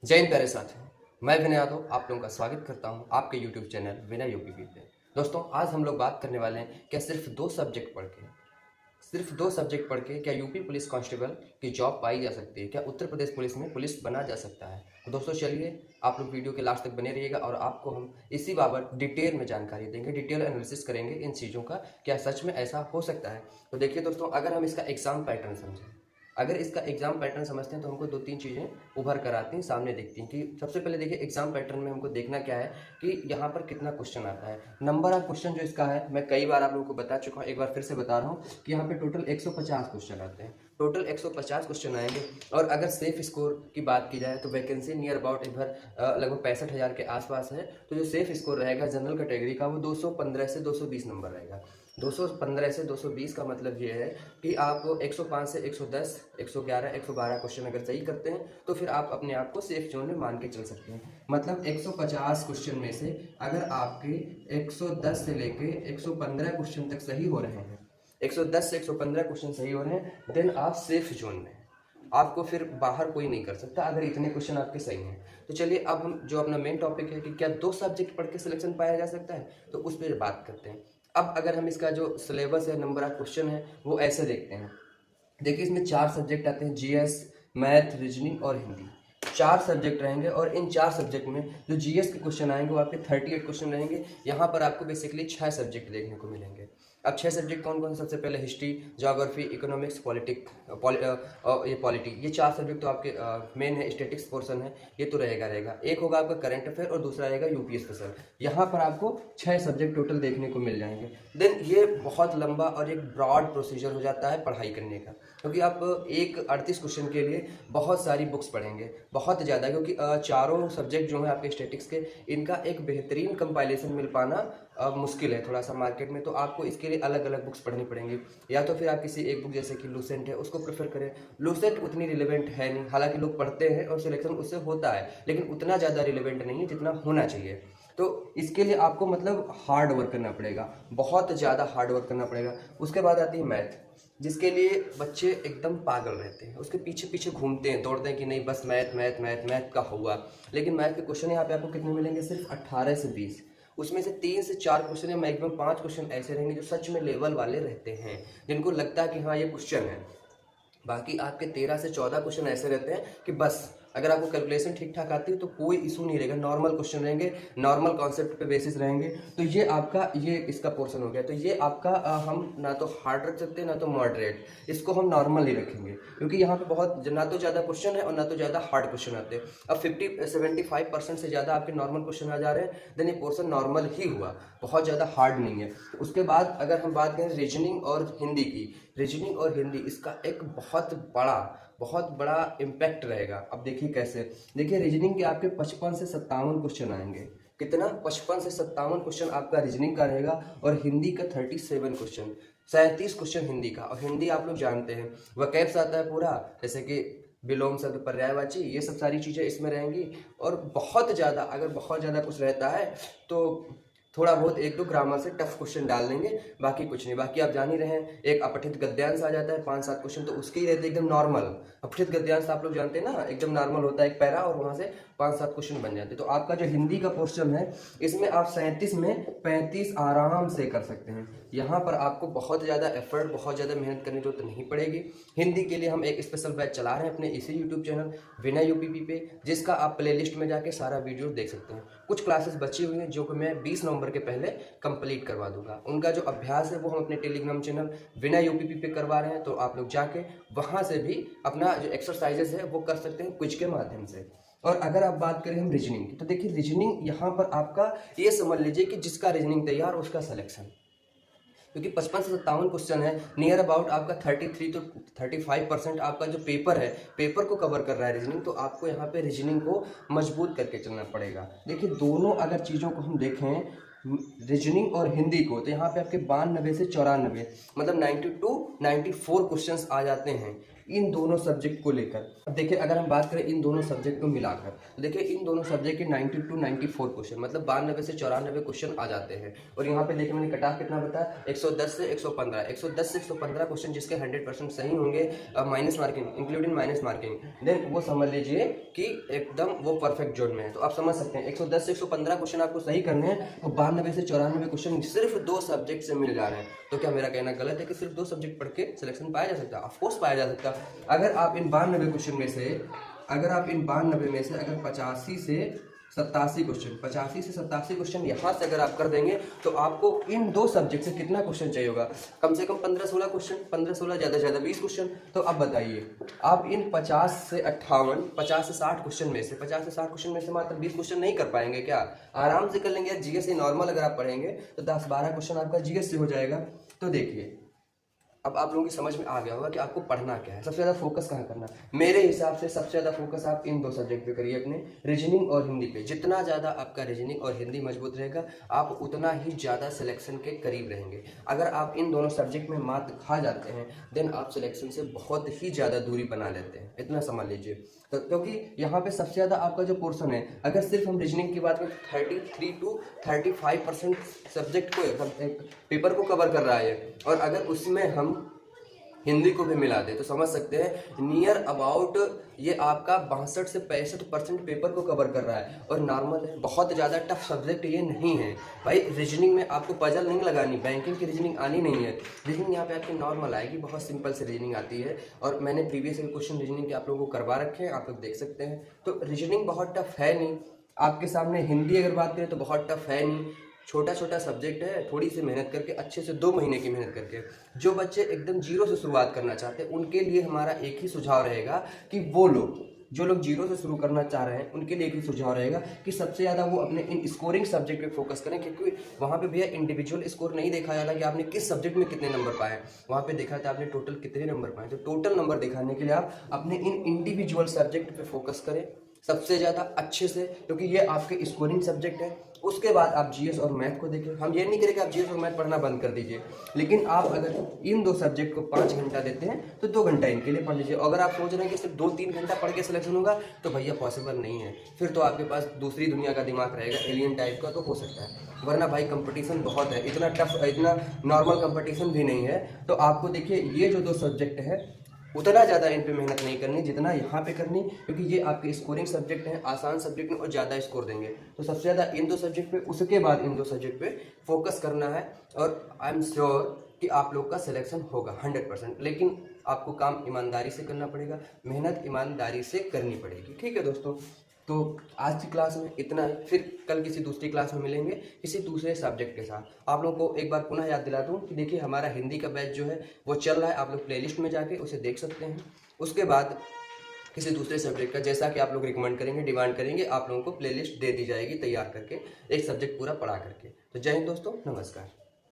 जय हिंद प्यारे साथियों, मैं विनय यादव आप लोगों का स्वागत करता हूं आपके YouTube चैनल विनय यूपीपी पे। दोस्तों, आज हम लोग बात करने वाले हैं क्या सिर्फ दो सब्जेक्ट पढ़ के क्या यूपी पुलिस कांस्टेबल की जॉब पाई जा सकती है, क्या उत्तर प्रदेश पुलिस में पुलिस बना जा सकता है। तो दोस्तों चलिए आप लोग वीडियो के लास्ट तक बने रहिएगा और आपको हम इसी बाबत डिटेल में जानकारी देंगे, डिटेल एनालिसिस करेंगे इन चीज़ों का, क्या सच में ऐसा हो सकता है। तो देखिए दोस्तों, अगर इसका एग्जाम पैटर्न समझते हैं तो हमको दो तीन चीज़ें उभर कर आती हैं, सामने दिखती हैं कि सबसे पहले देखिए एग्जाम पैटर्न में हमको देखना क्या है कि यहाँ पर कितना क्वेश्चन आता है। नंबर ऑफ क्वेश्चन जो इसका है, मैं कई बार आप लोगों को बता चुका हूँ, एक बार फिर से बता रहा हूँ कि यहाँ पे टोटल 150 क्वेश्चन आते हैं। टोटल 150 क्वेश्चन आएंगे और अगर सेफ स्कोर की बात की जाए तो वैकेंसी नियर अबाउट इधर लगभग 65,000 के आसपास है। तो जो सेफ स्कोर रहेगा जनरल कैटेगरी का वो 215 से 220 नंबर रहेगा। 215 से 220 का मतलब ये है कि आप 105 से 110, 111, 112 क्वेश्चन अगर सही करते हैं तो फिर आप अपने आप को सेफ जोन में मान के चल सकते हैं। मतलब 150 क्वेश्चन में से अगर आपके 110 से लेके 115 क्वेश्चन तक सही हो रहे हैं, 110 से 115 क्वेश्चन सही हो रहे हैं, देन आप सेफ जोन में, आपको फिर बाहर कोई नहीं कर सकता अगर इतने क्वेश्चन आपके सही हैं। तो चलिए अब हम जो अपना मेन टॉपिक है कि क्या दो सब्जेक्ट पढ़ के सिलेक्शन पाया जा सकता है, तो उस पर बात करते हैं। अब अगर हम इसका जो सिलेबस है, नंबर ऑफ क्वेश्चन है, वो ऐसे देखते हैं। देखिए इसमें 4 सब्जेक्ट आते हैं, जीएस, मैथ, रीजनिंग और हिंदी। 4 सब्जेक्ट रहेंगे और इन 4 सब्जेक्ट में जो जीएस के क्वेश्चन आएंगे वो आपके 38 क्वेश्चन रहेंगे। यहाँ पर आपको बेसिकली 6 सब्जेक्ट देखने को मिलेंगे। अब 6 सब्जेक्ट कौन कौन से? सबसे पहले हिस्ट्री, ज्योग्राफी, इकोनॉमिक्स, पॉलिटी, ये 4 सब्जेक्ट तो आपके मेन है, स्टैटिक्स पोर्शन है, ये तो रहेगा। एक होगा आपका करंट अफेयर और दूसरा रहेगा यूपी स्पेशल। यहाँ पर आपको 6 सब्जेक्ट टोटल देखने को मिल जाएंगे। देन ये बहुत लंबा और एक ब्रॉड प्रोसीजर हो जाता है पढ़ाई करने का, क्योंकि आप एक 38 क्वेश्चन के लिए बहुत सारी बुक्स पढ़ेंगे, बहुत ज़्यादा, क्योंकि चारों सब्जेक्ट जो हैं आपके स्टैटिक्स के, इनका एक बेहतरीन कंपाइलेशन मिल पाना मुश्किल है थोड़ा सा मार्केट में। तो आपको इसके लिए अलग अलग बुक्स पढ़नी पड़ेंगी, या तो फिर आप किसी एक बुक जैसे कि लूसेंट है उसको प्रेफर करें। लूसेंट उतनी रिलेवेंट है नहीं, हालांकि लोग पढ़ते हैं और सिलेक्शन उससे होता है, लेकिन उतना ज़्यादा रिलेवेंट नहीं है जितना होना चाहिए। तो इसके लिए आपको मतलब हार्ड वर्क करना पड़ेगा, बहुत ज़्यादा हार्ड वर्क करना पड़ेगा। उसके बाद आती है मैथ, जिसके लिए बच्चे एकदम पागल रहते हैं, उसके पीछे पीछे घूमते हैं, दौड़ते हैं कि नहीं बस मैथ मैथ मैथ मैथ का हुआ। लेकिन मैथ के क्वेश्चन यहाँ पे आपको कितने मिलेंगे? सिर्फ 18 से 20। उसमें से 3 से 4 क्वेश्चन या मैक्सिमम 5 क्वेश्चन ऐसे रहेंगे जो सच में लेवल वाले रहते हैं, जिनको लगता है कि हाँ ये क्वेश्चन है। बाकी आपके 13 से 14 क्वेश्चन ऐसे रहते हैं कि बस अगर आपको कैलकुलेशन ठीक ठाक आती है तो कोई इशू नहीं रहेगा, नॉर्मल क्वेश्चन रहेंगे, नॉर्मल कॉन्सेप्ट पे बेसिस रहेंगे। तो ये आपका ये इसका पोर्शन हो गया। तो ये आपका हम ना तो हार्ड रख सकते हैं ना तो मॉडरेट, इसको हम नॉर्मल ही रखेंगे, क्योंकि यहाँ पे बहुत ना तो ज़्यादा क्वेश्चन है और ना तो ज़्यादा हार्ड क्वेश्चन आते हैं। अब 75% से ज़्यादा आपके नॉर्मल क्वेश्चन आ जा रहे हैं, देन ये पोर्शन नॉर्मल ही हुआ, बहुत ज़्यादा हार्ड नहीं है। उसके बाद अगर हम बात करें रीजनिंग और हिंदी की, रीजनिंग और हिंदी इसका एक बहुत बड़ा इम्पैक्ट रहेगा। अब देखिए कैसे, देखिए रीजनिंग के आपके 55 से 57 क्वेश्चन आएंगे। कितना? 55 से 57 क्वेश्चन आपका रीजनिंग का रहेगा और हिंदी का 37 क्वेश्चन, 37 क्वेश्चन हिंदी का। और हिंदी आप लोग जानते हैं वकैब्स आता है पूरा, जैसे कि विलोम शब्द, पर्यायवाची, ये सब सारी चीज़ें इसमें रहेंगी। और बहुत ज़्यादा अगर बहुत ज़्यादा कुछ रहता है तो थोड़ा बहुत एक दो ग्रामर से टफ क्वेश्चन डाल देंगे, बाकी कुछ नहीं। बाकी आप जान ही रहे हैं, एक अपठित गद्यांश आ जाता है 5-7 क्वेश्चन, तो उसके ही रहते एकदम नॉर्मल। अपठित गद्यांश आप लोग जानते हैं ना, एकदम नॉर्मल होता है एक पैरा और वहाँ से 5-7 क्वेश्चन बन जाते हैं। तो आपका जो हिंदी का पोर्शन है इसमें आप 37 में 35 आराम से कर सकते हैं। यहाँ पर आपको बहुत ज़्यादा एफर्ट, बहुत ज़्यादा मेहनत करने की जरूरत नहीं पड़ेगी। हिंदी के लिए हम एक स्पेशल बैच चला रहे हैं अपने इसी यूट्यूब चैनल विनय यूपीपी पे, जिसका आप प्लेलिस्ट में जाके सारा वीडियो देख सकते हैं। कुछ क्लासेस बची हुई हैं जो कि मैं 20 नवंबर के पहले कंप्लीट करवा दूंगा। उनका जो अभ्यास है वो हम अपने टेलीग्राम चैनल विनय यूपीपी पे करवा रहे हैं, तो आप लोग जाके वहाँ से भी अपना जो एक्सरसाइजेस है वो कर सकते हैं क्विज के माध्यम से। और अगर आप बात करें हम रीजनिंग की, तो देखिए रीजनिंग यहाँ पर आपका ये समझ लीजिए कि जिसका रीजनिंग तैयार उसका सिलेक्शन, क्योंकि 55 से 57 क्वेश्चन है, नियर अबाउट आपका 33 तो 35% आपका जो पेपर है, पेपर को कवर कर रहा है रीजनिंग। तो आपको यहाँ पे रीजनिंग को मजबूत करके चलना पड़ेगा। देखिए दोनों अगर चीज़ों को हम देखें, रीजनिंग और हिंदी को, तो यहाँ पे आपके 92 से 94 मतलब 92 94 क्वेश्चंस आ जाते हैं। इन दोनों सब्जेक्ट को लेकर। अब देखिए अगर हम बात करें इन दोनों सब्जेक्ट को मिलाकर, तो देखिए इन दोनों सब्जेक्ट के 90 to 94 क्वेश्चन, मतलब 92 से 94 क्वेश्चन आ जाते हैं। और यहाँ पे देखिए मैंने कट ऑफ कितना बताया, 110 से 115, 110 से 115 क्वेश्चन जिसके 100% सही होंगे, minus marking including minus marking, then वो समझ लीजिए कि एकदम वो परफेक्ट जोन में है। तो आप समझ सकते हैं 110 से 115 क्वेश्चन आपको सही करने हैं, तो 92 से 94 क्वेश्चन सिर्फ 2 सब्जेक्ट से मिल जा रहे हैं। तो क्या मेरा कहना गलत है कि सिर्फ 2 सब्जेक्ट पढ़ के सिलेक्शन पाया जा सकता है? ऑफकोर्स पाया जा सकता है। अगर आप इन 92 क्वेश्चन में से अगर 85 से 87 क्वेश्चन, 85 से 87 क्वेश्चन यहाँ से अगर आप कर देंगे, तो आपको इन 2 सब्जेक्ट से कितना क्वेश्चन चाहिए होगा? कम से कम 15-16 क्वेश्चन, 15-16 ज़्यादा से ज़्यादा 20 क्वेश्चन। तो अब बताइए, आप इन 50 से 58, 50 से 60 क्वेश्चन में से 50 से 60 क्वेश्चन में से मात्र 20 क्वेश्चन नहीं कर पाएंगे क्या? आराम से कर लेंगे। जीएस से नॉर्मल अगर आप पढ़ेंगे तो 10-12 क्वेश्चन आपका जीएस से हो जाएगा। तो देखिए अब आप लोगों की समझ में आ गया होगा कि आपको पढ़ना क्या है, सबसे ज़्यादा फोकस कहाँ करना है। मेरे हिसाब से सबसे ज़्यादा फोकस आप इन 2 सब्जेक्ट पे करिए, अपने रीजनिंग और हिंदी पे। जितना ज़्यादा आपका रीजनिंग और हिंदी मजबूत रहेगा, आप उतना ही ज़्यादा सिलेक्शन के करीब रहेंगे। अगर आप इन दोनों सब्जेक्ट में मात खा जाते हैं, देन आप सिलेक्शन से बहुत ही ज़्यादा दूरी बना लेते हैं, इतना समझ लीजिए। तो क्योंकि यहाँ पे सबसे ज़्यादा आपका जो पोर्शन है, अगर सिर्फ हम रीजनिंग की बात करें, 33 to 35% सब्जेक्ट को पेपर को कवर कर रहा है। और अगर उसमें हम हिंदी को भी मिला दे तो समझ सकते हैं नियर अबाउट ये आपका 62 से 65% पेपर को कवर कर रहा है। और नॉर्मल है, बहुत ज़्यादा टफ सब्जेक्ट ये नहीं है भाई। रीजनिंग में आपको पजल नहीं लगानी, बैंकिंग की रीजनिंग आनी नहीं है। रीजनिंग यहाँ पे आपकी नॉर्मल आएगी, बहुत सिंपल से रीजनिंग आती है। और मैंने प्रीवियस क्वेश्चन रीजनिंग के आप लोगों को करवा रखे हैं, आप लोग देख सकते हैं। तो रीजनिंग बहुत टफ है नहीं आपके सामने। हिंदी अगर बात करें तो बहुत टफ है नहीं, छोटा छोटा सब्जेक्ट है। थोड़ी सी मेहनत करके, अच्छे से 2 महीने की मेहनत करके, जो बच्चे एकदम जीरो से शुरुआत करना चाहते हैं उनके लिए हमारा एक ही सुझाव रहेगा कि वो लोग जो लोग जीरो से शुरू करना चाह रहे हैं उनके लिए एक ही सुझाव रहेगा कि सबसे ज़्यादा वो अपने इन स्कोरिंग सब्जेक्ट पे फोकस करें। क्योंकि वहाँ पे भैया इंडिविजुअल स्कोर नहीं देखा जाता कि आपने किस सब्जेक्ट में कितने नंबर पाए, वहाँ पे देखा था आपने टोटल कितने नंबर पाए। तो टोटल नंबर दिखाने के लिए आप अपने इन इंडिविजुअल सब्जेक्ट पे फोकस करें सबसे ज़्यादा अच्छे से, क्योंकि ये आपके स्कोरिंग सब्जेक्ट है। उसके बाद आप जीएस और मैथ को देखें। हम ये नहीं करें कि आप जीएस और मैथ पढ़ना बंद कर दीजिए, लेकिन आप अगर इन 2 सब्जेक्ट को 5 घंटा देते हैं तो 2 घंटा इनके लिए पढ़ लीजिए। अगर आप सोच रहे हैं कि सिर्फ 2-3 घंटा पढ़ के सिलेक्शन होगा, तो भैया पॉसिबल नहीं है। फिर तो आपके पास दूसरी दुनिया का दिमाग रहेगा, एलियन टाइप का, तो हो सकता है। वरना भाई कंपटीशन बहुत है, इतना टफ, इतना नॉर्मल कंपटीशन भी नहीं है। तो आपको देखिए ये जो 2 सब्जेक्ट है उतना ज़्यादा इन पे मेहनत नहीं करनी जितना यहाँ पे करनी, क्योंकि ये आपके स्कोरिंग सब्जेक्ट हैं, आसान सब्जेक्ट में और ज़्यादा स्कोर देंगे। तो सबसे ज़्यादा इन 2 सब्जेक्ट पे, उसके बाद इन 2 सब्जेक्ट पे फोकस करना है। और आई एम श्योर कि आप लोग का सिलेक्शन होगा 100%। लेकिन आपको काम ईमानदारी से करना पड़ेगा, मेहनत ईमानदारी से करनी पड़ेगी। ठीक है दोस्तों, तो आज की क्लास में इतना है। फिर कल किसी दूसरी क्लास में मिलेंगे किसी दूसरे सब्जेक्ट के साथ। आप लोगों को एक बार पुनः याद दिला दूं कि देखिए हमारा हिंदी का बैच जो है वो चल रहा है, आप लोग प्लेलिस्ट में जाके उसे देख सकते हैं। उसके बाद किसी दूसरे सब्जेक्ट का जैसा कि आप लोग रिकमेंड करेंगे, डिमांड करेंगे, आप लोगों को प्लेलिस्ट दे दी जाएगी तैयार करके, एक सब्जेक्ट पूरा पढ़ा करके। तो जय हिंद दोस्तों, नमस्कार।